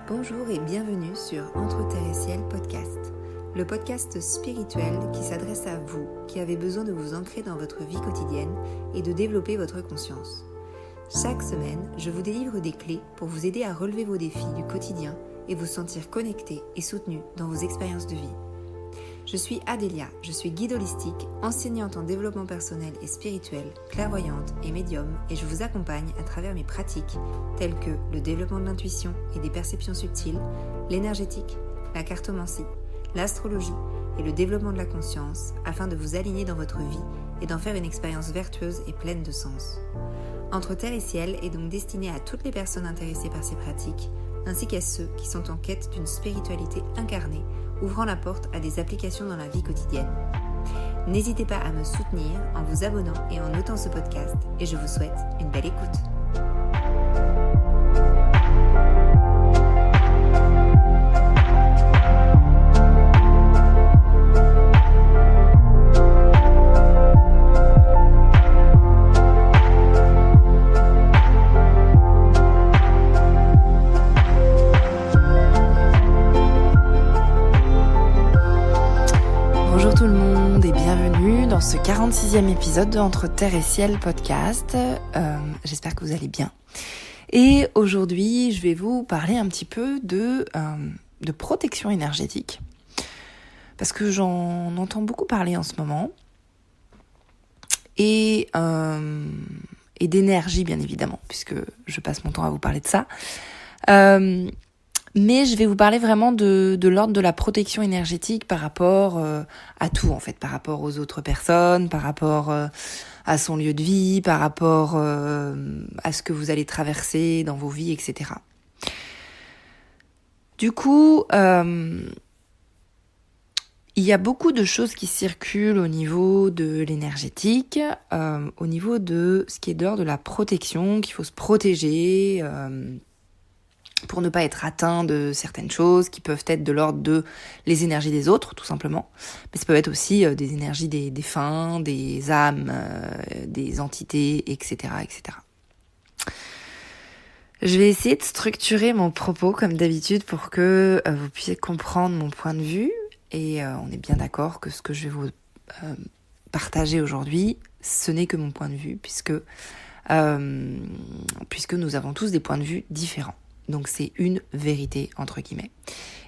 Bonjour et bienvenue sur Entre Terre et Ciel podcast, le podcast spirituel qui s'adresse à vous qui avez besoin de vous ancrer dans votre vie quotidienne et de développer votre conscience. Chaque semaine, je vous délivre des clés pour vous aider à relever vos défis du quotidien et vous sentir connecté et soutenu dans vos expériences de vie. Je suis Adélia, je suis guide holistique, enseignante en développement personnel et spirituel, clairvoyante et médium, et je vous accompagne à travers mes pratiques telles que le développement de l'intuition et des perceptions subtiles, l'énergétique, la cartomancie, l'astrologie et le développement de la conscience afin de vous aligner dans votre vie et d'en faire une expérience vertueuse et pleine de sens. Entre Terre et Ciel est donc destiné à toutes les personnes intéressées par ces pratiques, ainsi qu'à ceux qui sont en quête d'une spiritualité incarnée, ouvrant la porte à des applications dans la vie quotidienne. N'hésitez pas à me soutenir en vous abonnant et en notant ce podcast, et je vous souhaite une belle écoute. Bonjour tout le monde et bienvenue dans ce 46e épisode de Entre Terre et Ciel podcast. J'espère que vous allez bien. Et aujourd'hui, je vais vous parler un petit peu de protection énergétique. Parce que j'en entends beaucoup parler en ce moment. Et d'énergie, bien évidemment, puisque je passe mon temps à vous parler de ça. Mais je vais vous parler vraiment de l'ordre de la protection énergétique par rapport à tout, en fait, par rapport aux autres personnes, par rapport à son lieu de vie, par rapport à ce que vous allez traverser dans vos vies, etc. Du coup, il y a beaucoup de choses qui circulent au niveau de l'énergétique, au niveau de ce qui est de l'ordre de la protection, qu'il faut se protéger, pour ne pas être atteint de certaines choses qui peuvent être de l'ordre de les énergies des autres, tout simplement. Mais ça peut être aussi des énergies des défunts, des âmes, des entités, etc., etc. Je vais essayer de structurer mon propos comme d'habitude pour que vous puissiez comprendre mon point de vue. Et on est bien d'accord que ce que je vais vous partager aujourd'hui, ce n'est que mon point de vue, puisque nous avons tous des points de vue différents. Donc c'est une vérité, entre guillemets.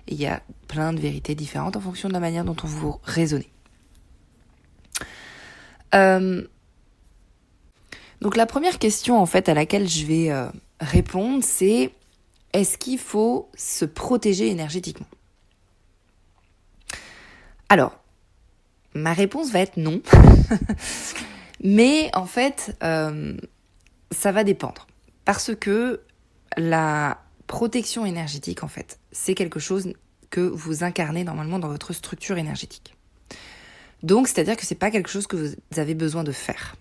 Et il y a plein de vérités différentes en fonction de la manière dont on vous raisonnez. Donc la première question en fait à laquelle je vais répondre, c'est est-ce qu'il faut se protéger énergétiquement ? Alors, ma réponse va être non. Mais en fait, ça va dépendre. Parce que la protection énergétique, en fait, c'est quelque chose que vous incarnez normalement dans votre structure énergétique. Donc, c'est-à-dire que c'est pas quelque chose que vous avez besoin de faire.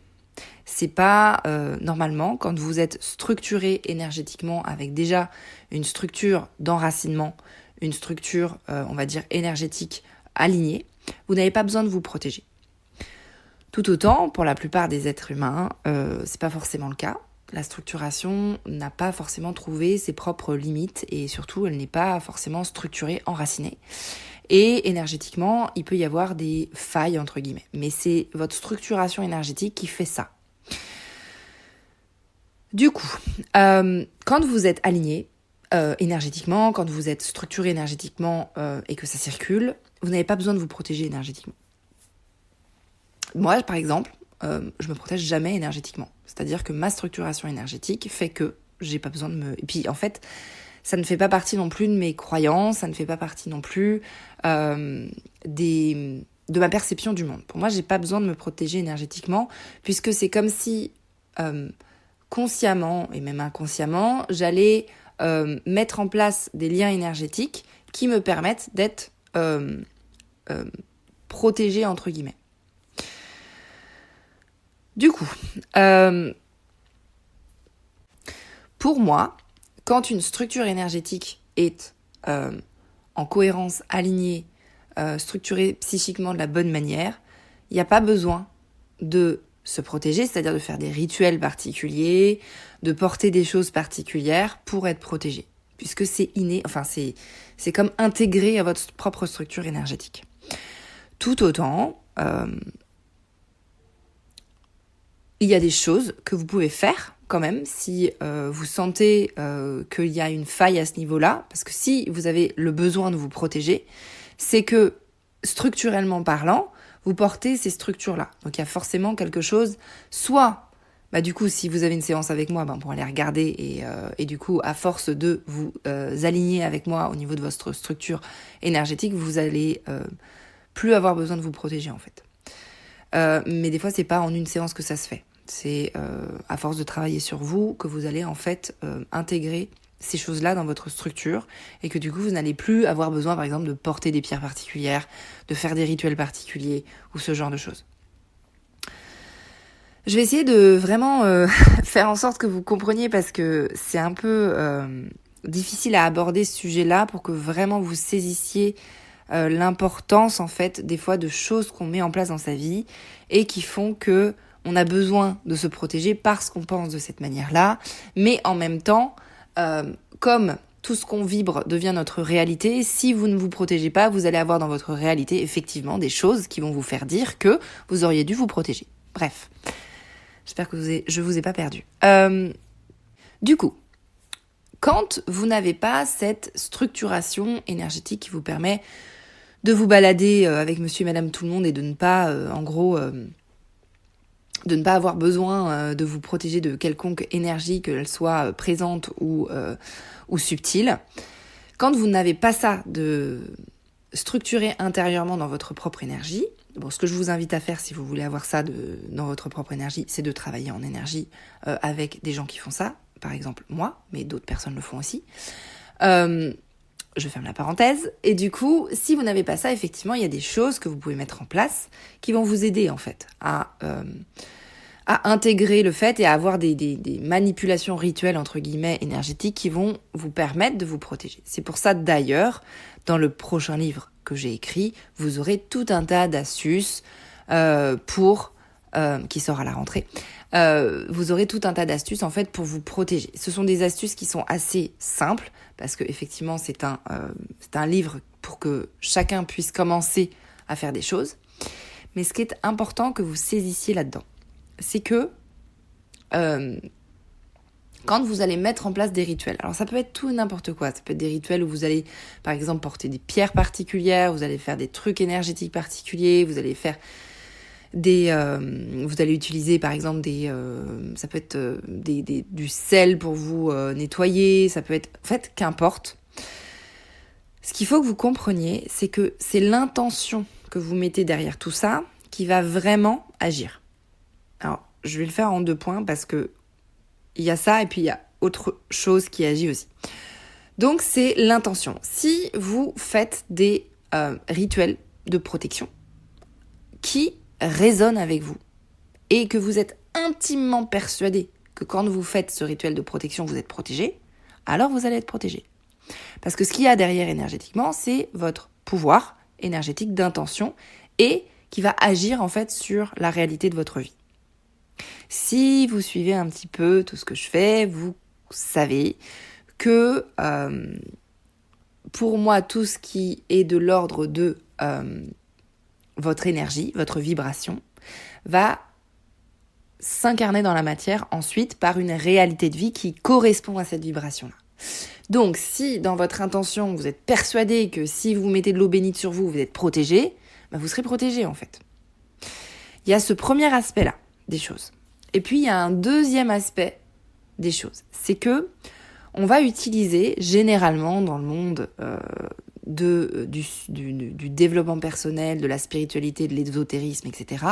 C'est pas, normalement, quand vous êtes structuré énergétiquement avec déjà une structure d'enracinement, une structure, on va dire, énergétique alignée, vous n'avez pas besoin de vous protéger. Tout autant, pour la plupart des êtres humains, c'est pas forcément le cas. La structuration n'a pas forcément trouvé ses propres limites et surtout, elle n'est pas forcément structurée, enracinée. Et énergétiquement, il peut y avoir des failles, entre guillemets. Mais c'est votre structuration énergétique qui fait ça. Du coup, quand vous êtes aligné énergétiquement, quand vous êtes structuré énergétiquement et que ça circule, vous n'avez pas besoin de vous protéger énergétiquement. Moi, par exemple, je me protège jamais énergétiquement. C'est-à-dire que ma structuration énergétique fait que j'ai pas besoin de me... Et puis, en fait, ça ne fait pas partie non plus de mes croyances, ça ne fait pas partie non plus de ma perception du monde. Pour moi, j'ai pas besoin de me protéger énergétiquement, puisque c'est comme si, consciemment et même inconsciemment, j'allais mettre en place des liens énergétiques qui me permettent d'être protégée, entre guillemets. Du coup, pour moi, quand une structure énergétique est en cohérence, alignée, structurée psychiquement de la bonne manière, il n'y a pas besoin de se protéger, c'est-à-dire de faire des rituels particuliers, de porter des choses particulières pour être protégé. Puisque c'est inné, c'est comme intégré à votre propre structure énergétique. Tout autant, il y a des choses que vous pouvez faire quand même si vous sentez qu'il y a une faille à ce niveau-là, parce que si vous avez le besoin de vous protéger, c'est que structurellement parlant, vous portez ces structures-là. Donc il y a forcément quelque chose, soit, du coup, si vous avez une séance avec moi, on pourra les regarder et du coup, à force de vous aligner avec moi au niveau de votre structure énergétique, vous allez plus avoir besoin de vous protéger en fait. Mais des fois, c'est pas en une séance que ça se fait. C'est à force de travailler sur vous que vous allez en fait intégrer ces choses-là dans votre structure et que du coup vous n'allez plus avoir besoin par exemple de porter des pierres particulières, de faire des rituels particuliers ou ce genre de choses. Je vais essayer de vraiment faire en sorte que vous compreniez parce que c'est un peu difficile à aborder ce sujet-là pour que vraiment vous saisissiez l'importance en fait des fois de choses qu'on met en place dans sa vie et qui font que on a besoin de se protéger parce qu'on pense de cette manière-là, mais en même temps, comme tout ce qu'on vibre devient notre réalité, si vous ne vous protégez pas, vous allez avoir dans votre réalité effectivement des choses qui vont vous faire dire que vous auriez dû vous protéger. Bref, j'espère que je vous ai pas perdu. Du coup, quand vous n'avez pas cette structuration énergétique qui vous permet de vous balader avec monsieur et madame tout le monde et de ne pas, de ne pas avoir besoin de vous protéger de quelconque énergie, qu'elle soit présente ou subtile. Quand vous n'avez pas ça de structuré intérieurement dans votre propre énergie, ce que je vous invite à faire si vous voulez avoir ça dans votre propre énergie, c'est de travailler en énergie avec des gens qui font ça, par exemple moi, mais d'autres personnes le font aussi. Je ferme la parenthèse. Et du coup, si vous n'avez pas ça, effectivement, il y a des choses que vous pouvez mettre en place qui vont vous aider en fait à intégrer le fait et à avoir des manipulations rituelles entre guillemets énergétiques qui vont vous permettre de vous protéger. C'est pour ça d'ailleurs, dans le prochain livre que j'ai écrit, vous aurez tout un tas d'astuces qui sort à la rentrée. Vous aurez tout un tas d'astuces en fait pour vous protéger. Ce sont des astuces qui sont assez simples parce que effectivement c'est un livre pour que chacun puisse commencer à faire des choses. Mais ce qui est important que vous saisissiez là-dedans, c'est que quand vous allez mettre en place des rituels, alors ça peut être tout et n'importe quoi, ça peut être des rituels où vous allez par exemple porter des pierres particulières, vous allez faire des trucs énergétiques particuliers, vous allez faire vous allez utiliser par exemple ça peut être du sel pour vous nettoyer, ça peut être, en fait, qu'importe. Ce qu'il faut que vous compreniez, c'est que c'est l'intention que vous mettez derrière tout ça qui va vraiment agir. Alors, je vais le faire en 2 points parce que il y a ça et puis il y a autre chose qui agit aussi. Donc, c'est l'intention. Si vous faites des rituels de protection qui résonne avec vous et que vous êtes intimement persuadé que quand vous faites ce rituel de protection, vous êtes protégé, alors vous allez être protégé. Parce que ce qu'il y a derrière énergétiquement, c'est votre pouvoir énergétique d'intention et qui va agir en fait sur la réalité de votre vie. Si vous suivez un petit peu tout ce que je fais, vous savez que pour moi, tout ce qui est de l'ordre de votre énergie, votre vibration, va s'incarner dans la matière ensuite par une réalité de vie qui correspond à cette vibration-là. Donc, si dans votre intention, vous êtes persuadé que si vous mettez de l'eau bénite sur vous, vous êtes protégé, vous serez protégé en fait. Il y a ce premier aspect-là des choses. Et puis, il y a un deuxième aspect des choses. C'est que on va utiliser généralement dans le monde du développement personnel, de la spiritualité, de l'ésotérisme, etc.,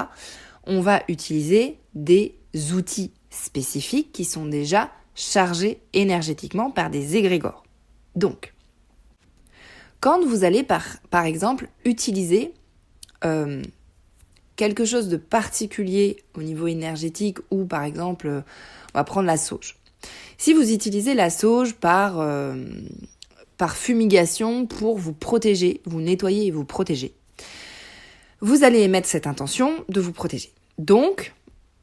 on va utiliser des outils spécifiques qui sont déjà chargés énergétiquement par des égrégores. Donc, quand vous allez par exemple utiliser quelque chose de particulier au niveau énergétique ou par exemple, on va prendre la sauge. Si vous utilisez la sauge par fumigation pour vous protéger, vous nettoyer et vous protéger, vous allez émettre cette intention de vous protéger. Donc,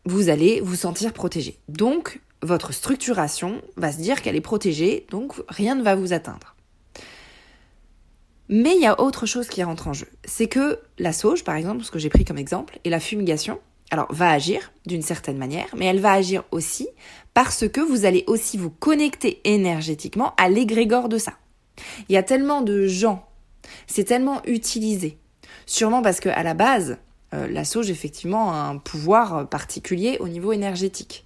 vous allez vous sentir protégé. Donc, votre structuration va se dire qu'elle est protégée, donc rien ne va vous atteindre. Mais il y a autre chose qui rentre en jeu. C'est que la sauge, par exemple, ce que j'ai pris comme exemple, et la fumigation, alors va agir d'une certaine manière, mais elle va agir aussi parce que vous allez aussi vous connecter énergétiquement à l'égrégore de ça. Il y a tellement de gens, c'est tellement utilisé, sûrement parce qu'à la base, la sauge, effectivement, a un pouvoir particulier au niveau énergétique.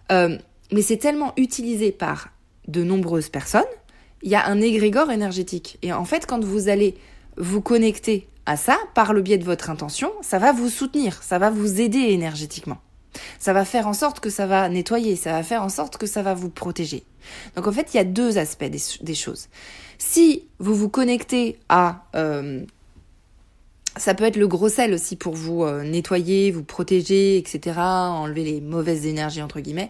Mais c'est tellement utilisé par de nombreuses personnes, il y a un égrégore énergétique. Et en fait, quand vous allez vous connecter à ça, par le biais de votre intention, ça va vous soutenir, ça va vous aider énergétiquement. Ça va faire en sorte que ça va nettoyer, ça va faire en sorte que ça va vous protéger. Donc en fait, il y a deux aspects des choses. Si vous vous connectez à... ça peut être le gros sel aussi pour vous nettoyer, vous protéger, etc., enlever les mauvaises énergies, entre guillemets.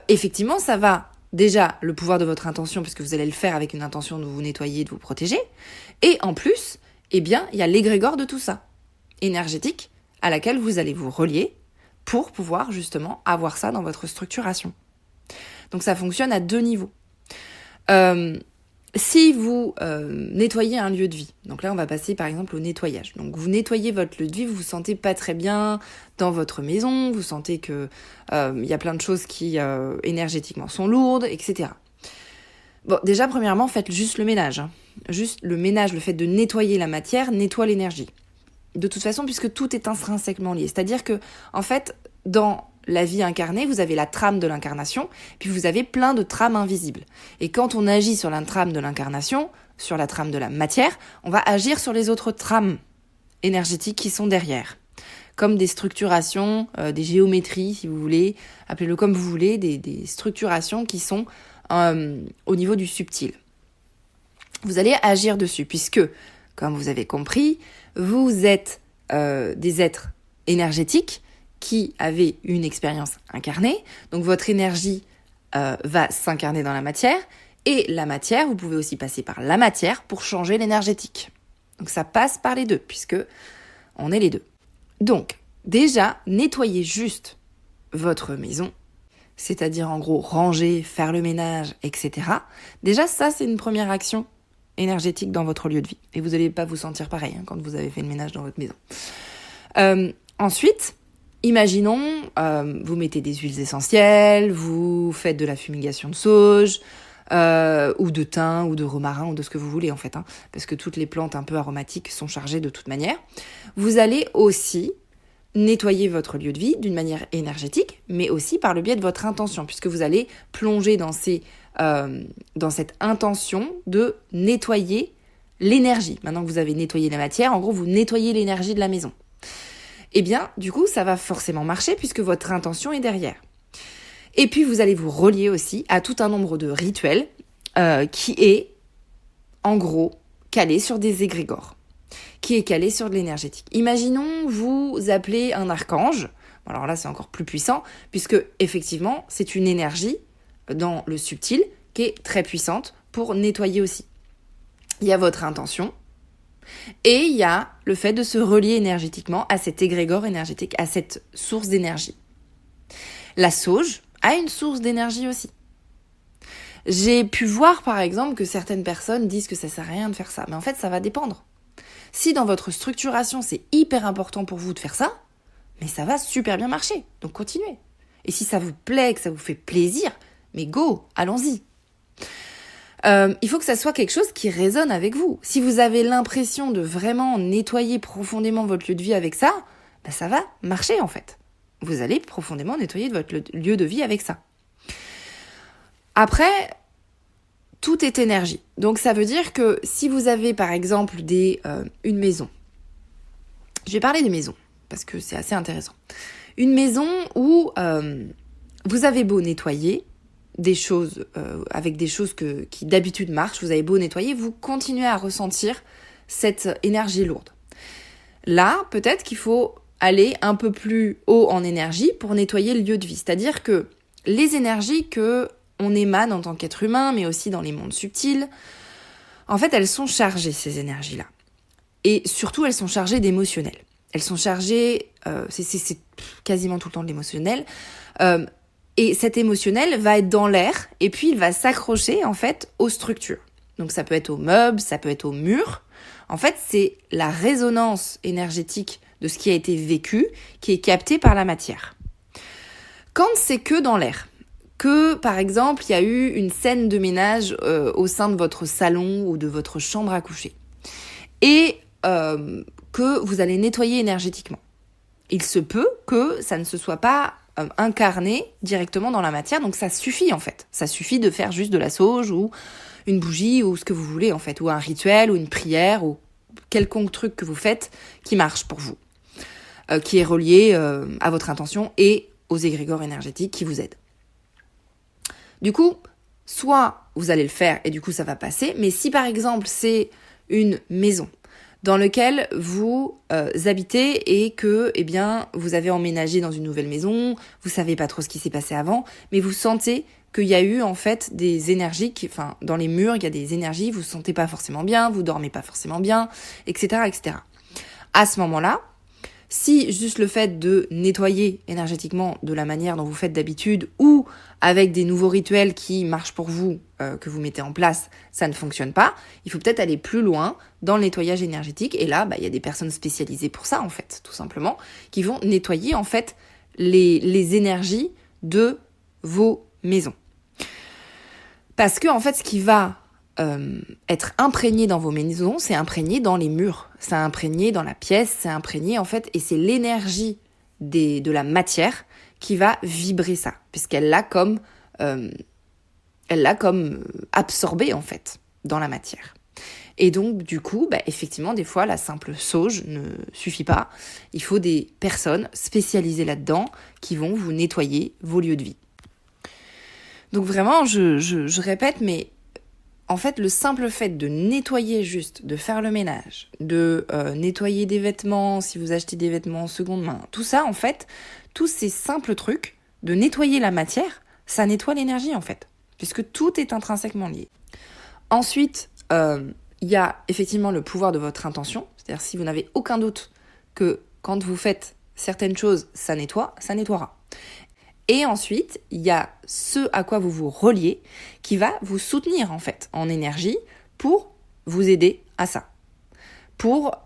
Effectivement, ça va déjà le pouvoir de votre intention, puisque vous allez le faire avec une intention de vous nettoyer, de vous protéger. Et en plus, eh bien, il y a l'égrégore de tout ça, énergétique, à laquelle vous allez vous relier pour pouvoir justement avoir ça dans votre structuration. Donc ça fonctionne à deux niveaux. Si vous nettoyez un lieu de vie, donc là on va passer par exemple au nettoyage. Donc vous nettoyez votre lieu de vie, vous vous sentez pas très bien dans votre maison, vous sentez que y a plein de choses qui énergétiquement sont lourdes, etc. Bon, déjà premièrement, faites juste le ménage. Juste le ménage, le fait de nettoyer la matière, nettoie l'énergie. De toute façon, puisque tout est intrinsèquement lié. C'est-à-dire que, en fait, dans la vie incarnée, vous avez la trame de l'incarnation, puis vous avez plein de trames invisibles. Et quand on agit sur la trame de l'incarnation, sur la trame de la matière, on va agir sur les autres trames énergétiques qui sont derrière. Comme des structurations, des géométries, si vous voulez, appelez-le comme vous voulez, des structurations qui sont au niveau du subtil. Vous allez agir dessus, puisque, comme vous avez compris, vous êtes des êtres énergétiques qui avez une expérience incarnée. Donc votre énergie va s'incarner dans la matière. Et la matière, vous pouvez aussi passer par la matière pour changer l'énergétique. Donc ça passe par les deux, puisque on est les deux. Donc, déjà, nettoyez juste votre maison, c'est-à-dire en gros ranger, faire le ménage, etc. Déjà, ça, c'est une première action énergétique dans votre lieu de vie. Et vous n'allez pas vous sentir pareil quand vous avez fait le ménage dans votre maison. Ensuite, imaginons, vous mettez des huiles essentielles, vous faites de la fumigation de sauge, ou de thym, ou de romarin, ou de ce que vous voulez en fait, parce que toutes les plantes un peu aromatiques sont chargées de toute manière. Vous allez aussi nettoyer votre lieu de vie d'une manière énergétique, mais aussi par le biais de votre intention, puisque vous allez plonger dans cette intention de nettoyer l'énergie. Maintenant que vous avez nettoyé la matière, en gros, vous nettoyez l'énergie de la maison. Eh bien, du coup, ça va forcément marcher puisque votre intention est derrière. Et puis, vous allez vous relier aussi à tout un nombre de rituels qui est, en gros, calé sur des égrégores, qui est calé sur de l'énergétique. Imaginons, vous appelez un archange. Alors là, c'est encore plus puissant puisque, effectivement, c'est une énergie dans le subtil qui est très puissante pour nettoyer aussi. Il y a votre intention et il y a le fait de se relier énergétiquement à cet égrégore énergétique, à cette source d'énergie. La sauge a une source d'énergie aussi. J'ai pu voir par exemple que certaines personnes disent que ça sert à rien de faire ça, mais en fait ça va dépendre. Si dans votre structuration c'est hyper important pour vous de faire ça, mais ça va super bien marcher, donc continuez. Et si ça vous plaît, que ça vous fait plaisir, mais go, allons-y. Il faut que ça soit quelque chose qui résonne avec vous. Si vous avez l'impression de vraiment nettoyer profondément votre lieu de vie avec ça, ben ça va marcher en fait. Vous allez profondément nettoyer votre lieu de vie avec ça. Après, tout est énergie. Donc ça veut dire que si vous avez par exemple une maison, je vais parler des maisons parce que c'est assez intéressant. Une maison où vous avez beau nettoyer des choses avec des choses qui d'habitude marchent, vous avez beau nettoyer, vous continuez à ressentir cette énergie lourde. Là, peut-être qu'il faut aller un peu plus haut en énergie pour nettoyer le lieu de vie. C'est-à-dire que les énergies que on émane en tant qu'être humain, mais aussi dans les mondes subtils, en fait, elles sont chargées, ces énergies-là. Et surtout, elles sont chargées d'émotionnel. elles sont chargées, c'est quasiment tout le temps de l'émotionnel, et cet émotionnel va être dans l'air, et puis il va s'accrocher en fait aux structures. Donc ça peut être aux meubles, ça peut être aux murs. En fait, c'est la résonance énergétique de ce qui a été vécu qui est captée par la matière. Quand c'est que dans l'air, que par exemple il y a eu une scène de ménage au sein de votre salon ou de votre chambre à coucher, et que vous allez nettoyer énergétiquement, il se peut que ça ne se soit pas incarné directement dans la matière, donc ça suffit en fait. Ça suffit de faire juste de la sauge ou une bougie ou ce que vous voulez en fait, ou un rituel ou une prière ou quelconque truc que vous faites qui marche pour vous, qui est relié à votre intention et aux égrégores énergétiques qui vous aident. Du coup, soit vous allez le faire et du coup ça va passer, mais si par exemple c'est une maison dans laquelle vous habitez et que vous avez emménagé dans une nouvelle maison, vous savez pas trop ce qui s'est passé avant, mais vous sentez qu'il y a eu en fait des énergies, dans les murs, il y a des énergies, vous vous sentez pas forcément bien, vous dormez pas forcément bien, etc., etc. À ce moment-là, si juste le fait de nettoyer énergétiquement de la manière dont vous faites d'habitude ou avec des nouveaux rituels qui marchent pour vous, que vous mettez en place, ça ne fonctionne pas, il faut peut-être aller plus loin dans le nettoyage énergétique. Et là, il y a des personnes spécialisées pour ça, en fait, tout simplement, qui vont nettoyer, en fait, les énergies de vos maisons. Parce que, en fait, ce qui va être imprégné dans vos maisons, c'est imprégné dans les murs, c'est imprégné dans la pièce, c'est imprégné en fait, et c'est l'énergie de la matière qui va vibrer ça, puisqu'elle l'a comme absorbé en fait dans la matière. Et donc du coup, effectivement, des fois la simple sauge ne suffit pas. Il faut des personnes spécialisées là-dedans qui vont vous nettoyer vos lieux de vie. Donc vraiment, je répète, mais en fait, le simple fait de nettoyer juste, de faire le ménage, de nettoyer des vêtements, si vous achetez des vêtements en seconde main, tout ça, en fait, tous ces simples trucs, de nettoyer la matière, ça nettoie l'énergie, en fait, puisque tout est intrinsèquement lié. Ensuite, il y a effectivement le pouvoir de votre intention, c'est-à-dire si vous n'avez aucun doute que quand vous faites certaines choses, ça nettoiera. Et ensuite, il y a ce à quoi vous vous reliez qui va vous soutenir en fait en énergie pour vous aider à ça. Pour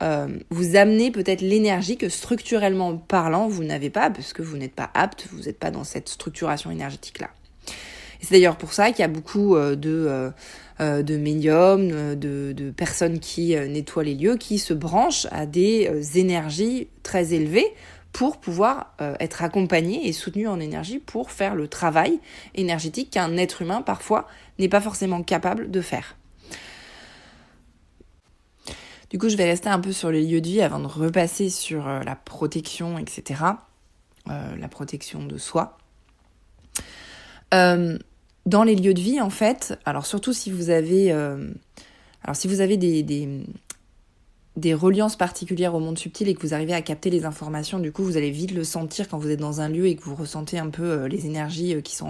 vous amener peut-être l'énergie que structurellement parlant, vous n'avez pas parce que vous n'êtes pas apte, vous n'êtes pas dans cette structuration énergétique-là. Et c'est d'ailleurs pour ça qu'il y a beaucoup de médiums, de personnes qui nettoient les lieux, qui se branchent à des énergies très élevées pour pouvoir être accompagné et soutenu en énergie pour faire le travail énergétique qu'un être humain, parfois, n'est pas forcément capable de faire. Du coup, je vais rester un peu sur les lieux de vie avant de repasser sur la protection, etc. La protection de soi. Dans les lieux de vie, en fait, alors surtout si vous avez, des reliances particulières au monde subtil et que vous arrivez à capter les informations, du coup vous allez vite le sentir quand vous êtes dans un lieu et que vous ressentez un peu les énergies qui sont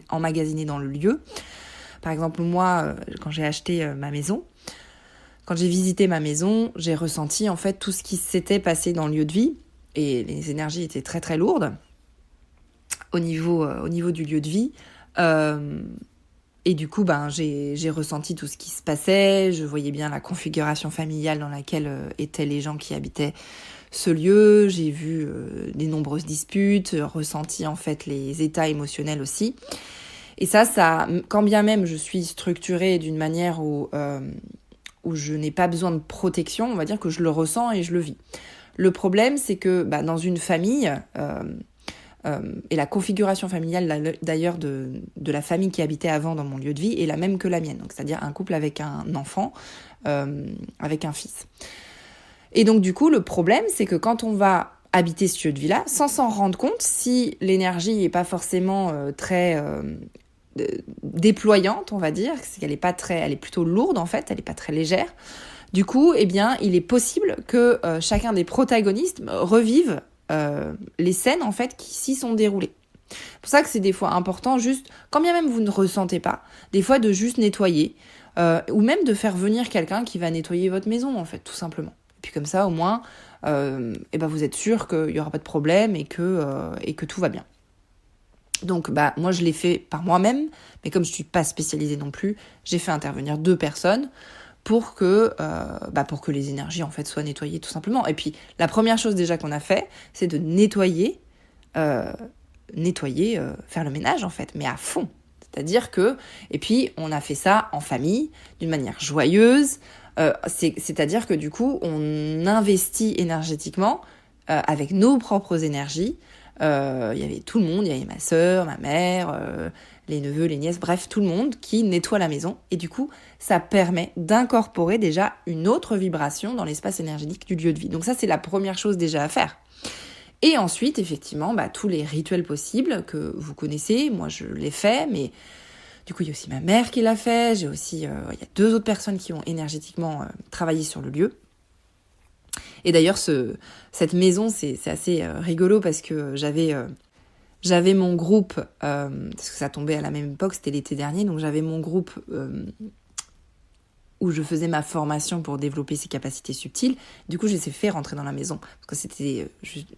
emmagasinées dans le lieu. Par exemple, moi, quand j'ai acheté ma maison, quand j'ai visité ma maison, j'ai ressenti en fait tout ce qui s'était passé dans le lieu de vie et les énergies étaient très très lourdes au niveau du lieu de vie. Et du coup, j'ai ressenti tout ce qui se passait, je voyais bien la configuration familiale dans laquelle étaient les gens qui habitaient ce lieu, j'ai vu des nombreuses disputes, ressenti en fait les états émotionnels aussi. Et ça, quand bien même je suis structurée d'une manière où je n'ai pas besoin de protection, on va dire que je le ressens et je le vis. Le problème, c'est que dans une famille... et la configuration familiale d'ailleurs de la famille qui habitait avant dans mon lieu de vie est la même que la mienne, donc c'est-à-dire un couple avec un enfant, avec un fils. Et donc du coup le problème c'est que quand on va habiter ce lieu de vie-là, sans s'en rendre compte, si l'énergie n'est pas forcément très déployante, on va dire, c'est qu'elle est pas très, elle est plutôt lourde en fait, elle n'est pas très légère. Du coup, il est possible que chacun des protagonistes revive les scènes en fait qui s'y sont déroulées. C'est pour ça que c'est des fois important, juste, quand bien même vous ne ressentez pas, des fois de juste nettoyer, ou même de faire venir quelqu'un qui va nettoyer votre maison en fait, tout simplement. Et puis comme ça au moins, vous êtes sûr qu'il n'y aura pas de problème et que tout va bien. Donc moi je l'ai fait par moi-même, mais comme je ne suis pas spécialisée non plus, j'ai fait intervenir 2 personnes pour que les énergies en fait soient nettoyées tout simplement. Et puis la première chose déjà qu'on a fait, c'est de nettoyer, faire le ménage en fait, mais à fond. C'est-à-dire et puis on a fait ça en famille, d'une manière joyeuse, c'est-à-dire que du coup on investit énergétiquement avec nos propres énergies. Il y avait tout le monde, il y avait ma sœur, ma mère, les neveux, les nièces, bref, tout le monde qui nettoie la maison. Et du coup, ça permet d'incorporer déjà une autre vibration dans l'espace énergétique du lieu de vie. Donc ça, c'est la première chose déjà à faire. Et ensuite, effectivement, tous les rituels possibles que vous connaissez, moi je l'ai fait, mais du coup, il y a aussi ma mère qui l'a fait, j'ai aussi, il y a 2 autres personnes qui ont énergétiquement travaillé sur le lieu. Et d'ailleurs, cette maison, c'est assez rigolo parce que j'avais mon groupe, parce que ça tombait à la même époque, c'était l'été dernier, donc j'avais mon groupe où je faisais ma formation pour développer ses capacités subtiles. Du coup, je les ai fait rentrer dans la maison, parce que c'était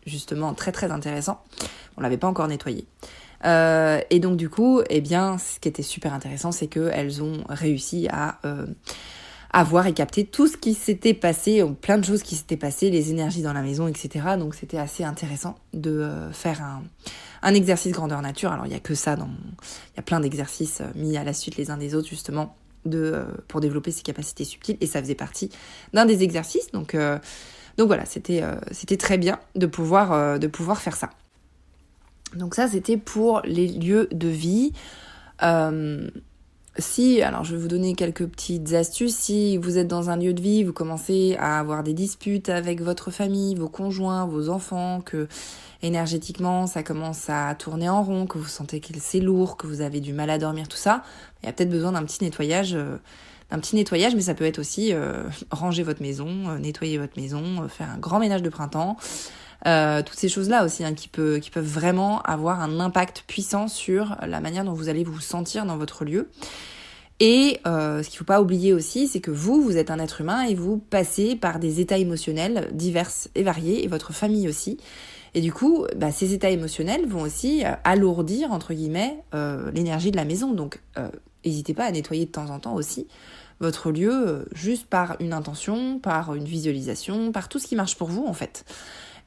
justement très très intéressant. On l'avait pas encore nettoyé. Et donc du coup, ce qui était super intéressant, c'est qu'elles ont réussi à voir et capter tout ce qui s'était passé, plein de choses qui s'étaient passées, les énergies dans la maison, etc. Donc c'était assez intéressant de faire un exercice grandeur nature. Alors il n'y a que ça, il y a plein d'exercices mis à la suite les uns des autres justement pour développer ses capacités subtiles, et ça faisait partie d'un des exercices. Donc voilà, c'était très bien de pouvoir faire ça. Donc ça, c'était pour les lieux de vie. Alors je vais vous donner quelques petites astuces. Si vous êtes dans un lieu de vie, vous commencez à avoir des disputes avec votre famille, vos conjoints, vos enfants, que énergétiquement ça commence à tourner en rond, que vous sentez que c'est lourd, que vous avez du mal à dormir, tout ça, il y a peut-être besoin d'un petit nettoyage, mais ça peut être aussi ranger votre maison, nettoyer votre maison, faire un grand ménage de printemps. Toutes ces choses-là aussi qui peuvent vraiment avoir un impact puissant sur la manière dont vous allez vous sentir dans votre lieu. Et ce qu'il ne faut pas oublier aussi, c'est que vous êtes un être humain et vous passez par des états émotionnels divers et variés, et votre famille aussi. Et du coup, ces états émotionnels vont aussi alourdir, entre guillemets, l'énergie de la maison. Donc, n'hésitez pas à nettoyer de temps en temps aussi votre lieu, juste par une intention, par une visualisation, par tout ce qui marche pour vous en fait.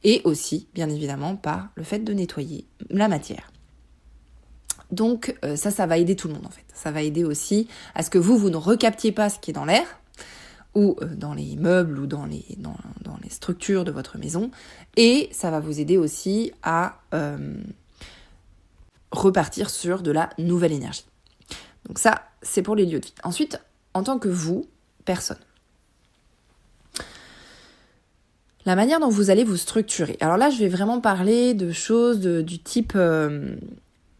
Et aussi, bien évidemment, par le fait de nettoyer la matière. Donc ça va aider tout le monde en fait. Ça va aider aussi à ce que vous ne recaptiez pas ce qui est dans l'air, ou dans les meubles, ou dans les structures de votre maison. Et ça va vous aider aussi à repartir sur de la nouvelle énergie. Donc ça, c'est pour les lieux de vie. Ensuite, en tant que vous, personne. La manière dont vous allez vous structurer. Alors là, je vais vraiment parler de choses du type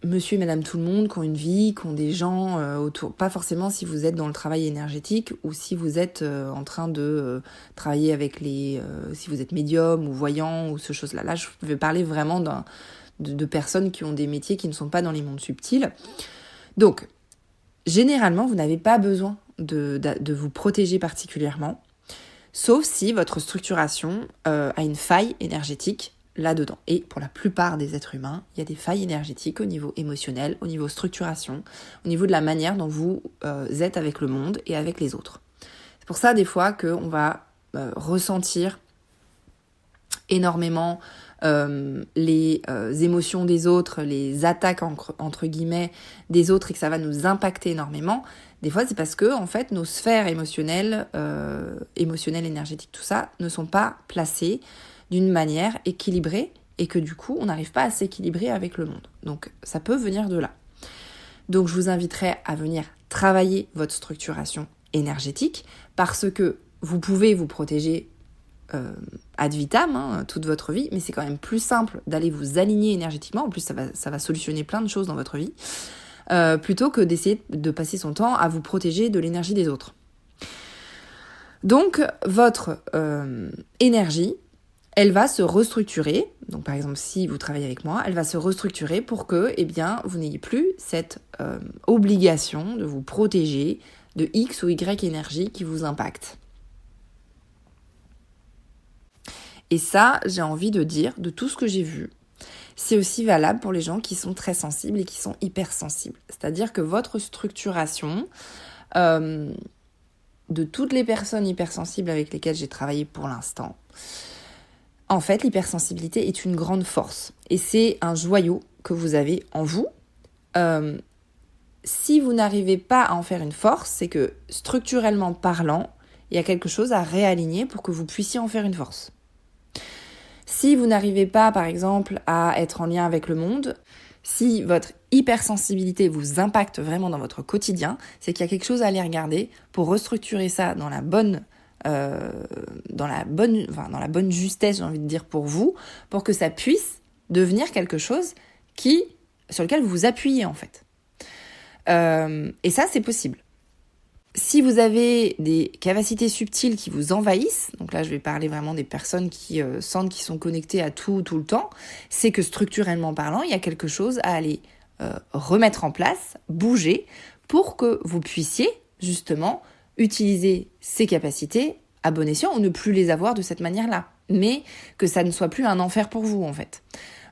monsieur et madame tout le monde qui ont une vie, qui ont des gens autour. Pas forcément si vous êtes dans le travail énergétique ou si vous êtes en train de travailler avec si vous êtes médium ou voyant ou ce chose-là. Là, je vais parler vraiment de personnes qui ont des métiers qui ne sont pas dans les mondes subtils. Donc, généralement, vous n'avez pas besoin de vous protéger particulièrement. Sauf si votre structuration a une faille énergétique là-dedans. Et pour la plupart des êtres humains, il y a des failles énergétiques au niveau émotionnel, au niveau structuration, au niveau de la manière dont vous êtes avec le monde et avec les autres. C'est pour ça des fois qu'on va ressentir énormément les émotions des autres, les attaques entre guillemets des autres, et que ça va nous impacter énormément. Des fois, c'est parce que en fait, nos sphères émotionnelles, énergétiques, tout ça, ne sont pas placées d'une manière équilibrée, et que du coup, on n'arrive pas à s'équilibrer avec le monde. Donc, ça peut venir de là. Donc, je vous inviterai à venir travailler votre structuration énergétique, parce que vous pouvez vous protéger ad vitam, toute votre vie, mais c'est quand même plus simple d'aller vous aligner énergétiquement. En plus, ça va solutionner plein de choses dans votre vie, plutôt que d'essayer de passer son temps à vous protéger de l'énergie des autres. Donc, votre énergie, elle va se restructurer. Donc, par exemple, si vous travaillez avec moi, elle va se restructurer pour que, vous n'ayez plus cette obligation de vous protéger de X ou Y énergie qui vous impacte. Et ça, j'ai envie de dire, de tout ce que j'ai vu, c'est aussi valable pour les gens qui sont très sensibles et qui sont hypersensibles. C'est-à-dire que votre structuration, de toutes les personnes hypersensibles avec lesquelles j'ai travaillé pour l'instant, en fait, l'hypersensibilité est une grande force. Et c'est un joyau que vous avez en vous. Si vous n'arrivez pas à en faire une force, c'est que structurellement parlant, il y a quelque chose à réaligner pour que vous puissiez en faire une force. Si vous n'arrivez pas, par exemple, à être en lien avec le monde, si votre hypersensibilité vous impacte vraiment dans votre quotidien, c'est qu'il y a quelque chose à aller regarder pour restructurer ça dans la bonne justesse, j'ai envie de dire, pour vous, pour que ça puisse devenir quelque chose sur lequel vous vous appuyez, en fait. Et ça, c'est possible. Si vous avez des capacités subtiles qui vous envahissent, donc là je vais parler vraiment des personnes qui sentent qu'ils sont connectés à tout le temps, c'est que structurellement parlant, il y a quelque chose à aller remettre en place, bouger, pour que vous puissiez justement utiliser ces capacités à bon escient ou ne plus les avoir de cette manière-là, mais que ça ne soit plus un enfer pour vous en fait.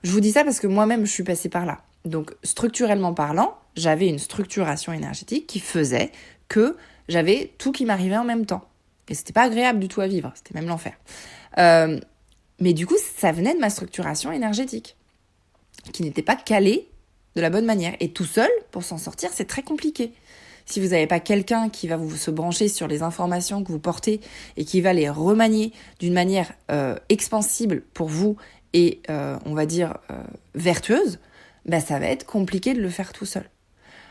Je vous dis ça parce que moi-même je suis passée par là. Donc structurellement parlant, j'avais une structuration énergétique qui faisait que j'avais tout qui m'arrivait en même temps. Et c'était pas agréable du tout à vivre, c'était même l'enfer. Mais du coup, ça venait de ma structuration énergétique, qui n'était pas calée de la bonne manière. Et tout seul, pour s'en sortir, c'est très compliqué. Si vous n'avez pas quelqu'un qui va se brancher sur les informations que vous portez et qui va les remanier d'une manière expansible pour vous et, on va dire, vertueuse, ça va être compliqué de le faire tout seul.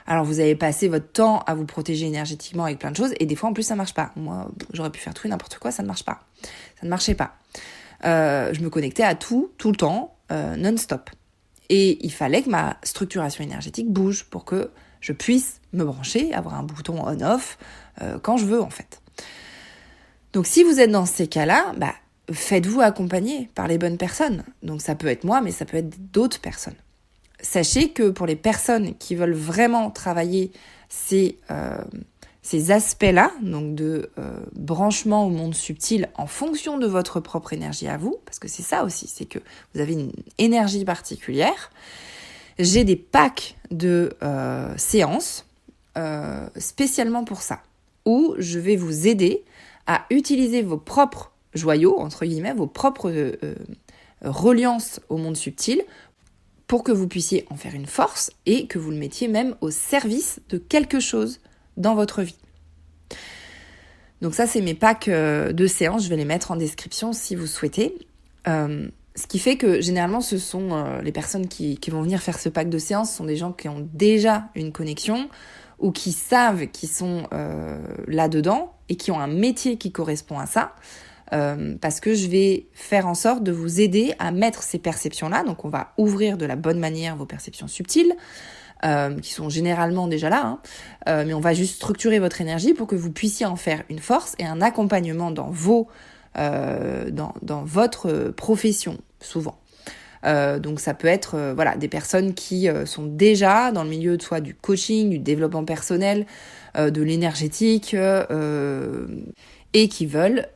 Alors vous avez passé votre temps à vous protéger énergétiquement avec plein de choses et des fois en plus ça marche pas. Moi j'aurais pu faire tout et n'importe quoi, ça ne marche pas. Ça ne marchait pas. Je me connectais à tout le temps, non-stop. Et il fallait que ma structuration énergétique bouge pour que je puisse me brancher, avoir un bouton on-off quand je veux en fait. Donc si vous êtes dans ces cas-là, faites-vous accompagner par les bonnes personnes. Donc ça peut être moi, mais ça peut être d'autres personnes. Sachez que pour les personnes qui veulent vraiment travailler ces aspects-là, donc de branchement au monde subtil en fonction de votre propre énergie à vous, parce que c'est ça aussi, c'est que vous avez une énergie particulière, j'ai des packs de séances spécialement pour ça, où je vais vous aider à utiliser vos propres joyaux, entre guillemets, vos propres reliances au monde subtil, pour que vous puissiez en faire une force et que vous le mettiez même au service de quelque chose dans votre vie. Donc ça, c'est mes packs de séances. Je vais les mettre en description si vous souhaitez. Ce qui fait que généralement, ce sont les personnes qui vont venir faire ce pack de séances sont des gens qui ont déjà une connexion ou qui savent qu'ils sont là-dedans et qui ont un métier qui correspond à ça. Parce que je vais faire en sorte de vous aider à mettre ces perceptions-là. Donc on va ouvrir de la bonne manière vos perceptions subtiles, qui sont généralement déjà là, mais on va juste structurer votre énergie pour que vous puissiez en faire une force et un accompagnement dans votre profession, souvent. Donc ça peut être des personnes qui sont déjà dans le milieu soit du coaching, du développement personnel, de l'énergétique, et qui veulent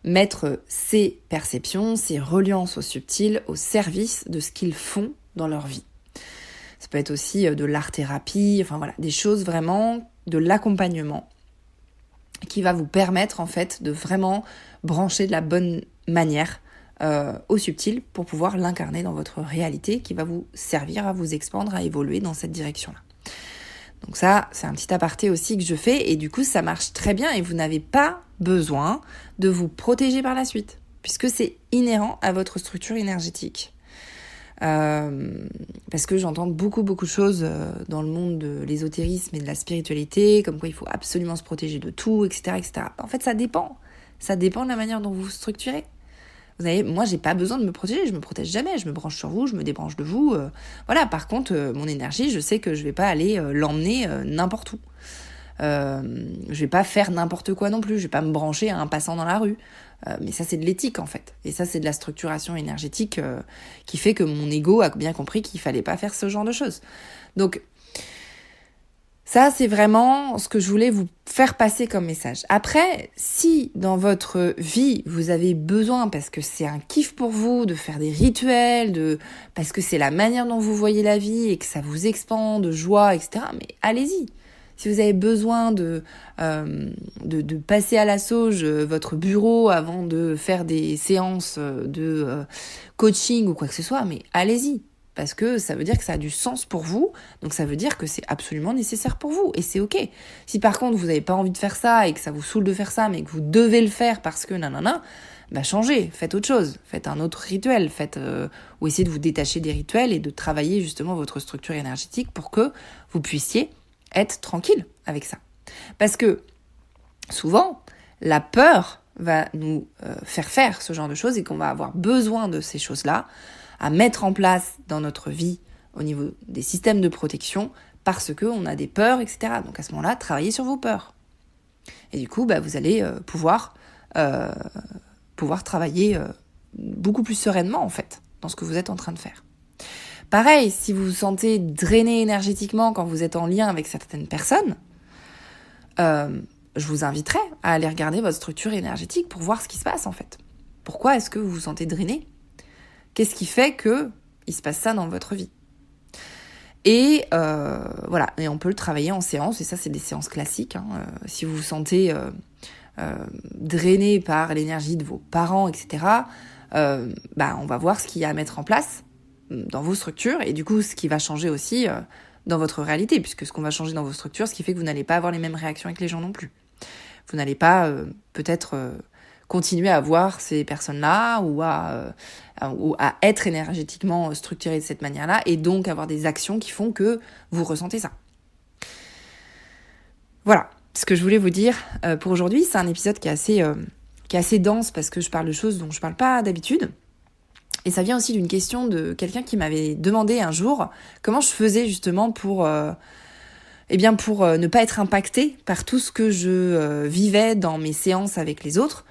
mettre ces perceptions, ces reliances au subtil au service de ce qu'ils font dans leur vie. Ça peut être aussi de l'art-thérapie, des choses vraiment, de l'accompagnement qui va vous permettre en fait de vraiment brancher de la bonne manière au subtil pour pouvoir l'incarner dans votre réalité qui va vous servir à vous expandre, à évoluer dans cette direction-là. Donc ça, c'est un petit aparté aussi que je fais et du coup, ça marche très bien et vous n'avez pas besoin de vous protéger par la suite puisque c'est inhérent à votre structure énergétique. Parce que j'entends beaucoup de choses dans le monde de l'ésotérisme et de la spiritualité, comme quoi il faut absolument se protéger de tout, etc. En fait, ça dépend de la manière dont vous vous structurez. Vous savez, moi, j'ai pas besoin de me protéger, je me protège jamais, je me branche sur vous, je me débranche de vous. Par contre, mon énergie, je sais que je vais pas aller l'emmener n'importe où. Je vais pas faire n'importe quoi non plus, je vais pas me brancher à un passant dans la rue. Mais ça, c'est de l'éthique, en fait. Et ça, c'est de la structuration énergétique qui fait que mon ego a bien compris qu'il fallait pas faire ce genre de choses. Donc, Ça, c'est vraiment ce que je voulais vous faire passer comme message. Après, si dans votre vie, vous avez besoin, parce que c'est un kiff pour vous, de faire des rituels, parce que c'est la manière dont vous voyez la vie et que ça vous expand de joie, etc., mais allez-y. Si vous avez besoin de passer à la sauge votre bureau avant de faire des séances de coaching ou quoi que ce soit, mais allez-y. Parce que ça veut dire que ça a du sens pour vous, donc ça veut dire que c'est absolument nécessaire pour vous, et c'est ok. Si par contre vous n'avez pas envie de faire ça, et que ça vous saoule de faire ça, mais que vous devez le faire parce que nanana, bah changez, faites autre chose, faites un autre rituel, ou essayez de vous détacher des rituels et de travailler justement votre structure énergétique pour que vous puissiez être tranquille avec ça. Parce que souvent, la peur va nous faire ce genre de choses et qu'on va avoir besoin de ces choses-là à mettre en place dans notre vie au niveau des systèmes de protection parce qu'on a des peurs, etc. Donc à ce moment-là, travaillez sur vos peurs. Et du coup, vous allez pouvoir travailler beaucoup plus sereinement, en fait, dans ce que vous êtes en train de faire. Pareil, si vous vous sentez drainé énergétiquement quand vous êtes en lien avec certaines personnes, je vous inviterai à aller regarder votre structure énergétique pour voir ce qui se passe, en fait. Pourquoi est-ce que vous vous sentez drainé ? Qu'est-ce qui fait qu'il se passe ça dans votre vie ? Et voilà, et on peut le travailler en séance, et ça c'est des séances classiques. Si vous vous sentez drainé par l'énergie de vos parents, etc., on va voir ce qu'il y a à mettre en place dans vos structures, et du coup ce qui va changer aussi dans votre réalité, puisque ce qu'on va changer dans vos structures, ce qui fait que vous n'allez pas avoir les mêmes réactions avec les gens non plus. Vous n'allez pas peut-être continuer à voir ces personnes-là ou à être énergétiquement structuré de cette manière-là et donc avoir des actions qui font que vous ressentez ça. Voilà ce que je voulais vous dire pour aujourd'hui. C'est un épisode qui est assez dense parce que je parle de choses dont je parle pas d'habitude. Et ça vient aussi d'une question de quelqu'un qui m'avait demandé un jour comment je faisais justement pour ne pas être impactée par tout ce que je vivais dans mes séances avec les autres.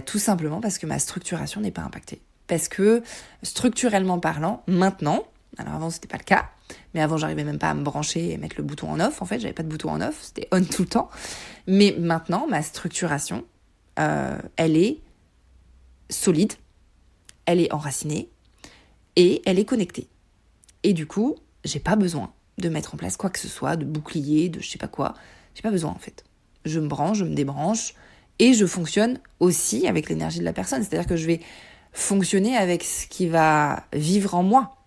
Tout simplement parce que ma structuration n'est pas impactée. Parce que structurellement parlant, maintenant, alors avant c'était pas le cas, mais avant j'arrivais même pas à me brancher et mettre le bouton en off, en fait j'avais pas de bouton en off, c'était on tout le temps. Mais maintenant ma structuration, elle est solide, elle est enracinée et elle est connectée. Et du coup, j'ai pas besoin de mettre en place quoi que ce soit, de bouclier, de je sais pas quoi, j'ai pas besoin en fait. Je me branche, je me débranche, et je fonctionne aussi avec l'énergie de la personne. C'est-à-dire que je vais fonctionner avec ce qui va vivre en moi,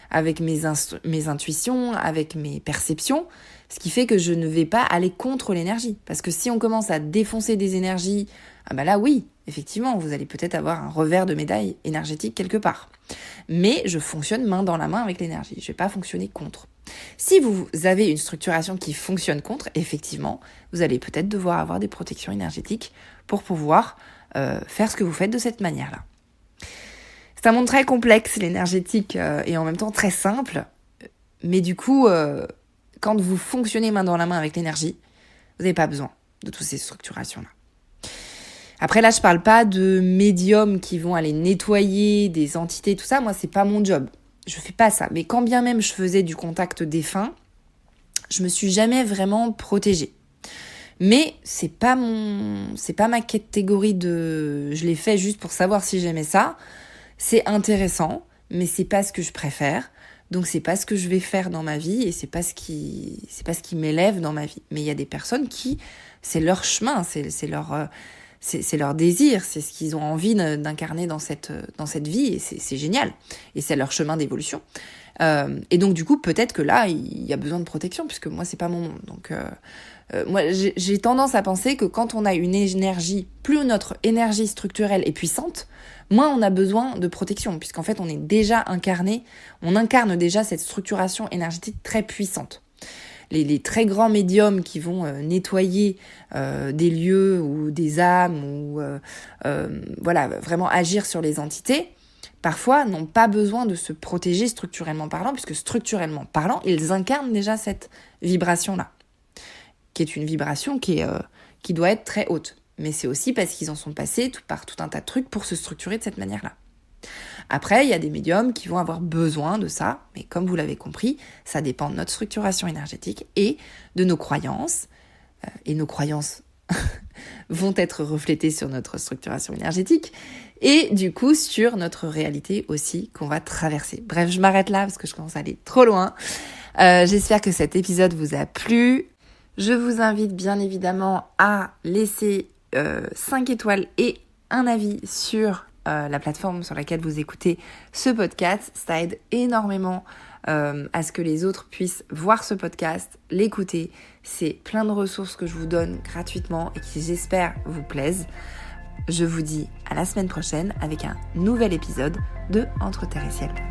avec mes intuitions, avec mes perceptions, ce qui fait que je ne vais pas aller contre l'énergie. Parce que si on commence à défoncer des énergies, là oui, effectivement, vous allez peut-être avoir un revers de médaille énergétique quelque part. Mais je fonctionne main dans la main avec l'énergie, je ne vais pas fonctionner contre. Si vous avez une structuration qui fonctionne contre, effectivement, vous allez peut-être devoir avoir des protections énergétiques pour pouvoir faire ce que vous faites de cette manière-là. C'est un monde très complexe, l'énergétique, et en même temps très simple. Mais du coup, quand vous fonctionnez main dans la main avec l'énergie, vous n'avez pas besoin de toutes ces structurations-là. Après, là, je parle pas de médiums qui vont aller nettoyer des entités, tout ça. Moi, c'est pas mon job. Je fais pas ça. Mais quand bien même je faisais du contact défunt, je me suis jamais vraiment protégée. Mais c'est pas ma catégorie de... Je l'ai fait juste pour savoir si j'aimais ça. C'est intéressant, mais c'est pas ce que je préfère. Donc c'est pas ce que je vais faire dans ma vie et c'est pas ce qui m'élève dans ma vie. Mais il y a des personnes qui, c'est leur chemin, c'est leur désir, c'est ce qu'ils ont envie d'incarner dans cette vie et c'est génial. Et c'est leur chemin d'évolution. Et donc du coup, peut-être que là, il y a besoin de protection puisque moi, c'est pas mon monde. Donc moi, j'ai tendance à penser que quand on a une énergie, plus notre énergie structurelle est puissante, moins on a besoin de protection puisqu'en fait, on est déjà incarné, on incarne déjà cette structuration énergétique très puissante. Les très grands médiums qui vont nettoyer des lieux ou des âmes ou vraiment agir sur les entités, parfois n'ont pas besoin de se protéger structurellement parlant, puisque structurellement parlant, ils incarnent déjà cette vibration-là, qui est une vibration qui doit être très haute. Mais c'est aussi parce qu'ils en sont passés par tout un tas de trucs pour se structurer de cette manière-là. Après, il y a des médiums qui vont avoir besoin de ça, mais comme vous l'avez compris, ça dépend de notre structuration énergétique et de nos croyances. Et nos croyances vont être reflétées sur notre structuration énergétique et du coup sur notre réalité aussi qu'on va traverser. Bref, je m'arrête là parce que je commence à aller trop loin. J'espère que cet épisode vous a plu. Je vous invite bien évidemment à laisser 5 étoiles et un avis sur la plateforme sur laquelle vous écoutez ce podcast. Ça aide énormément à ce que les autres puissent voir ce podcast, l'écouter. C'est plein de ressources que je vous donne gratuitement et qui, j'espère, vous plaisent. Je vous dis à la semaine prochaine avec un nouvel épisode de Entre Terre et Ciel.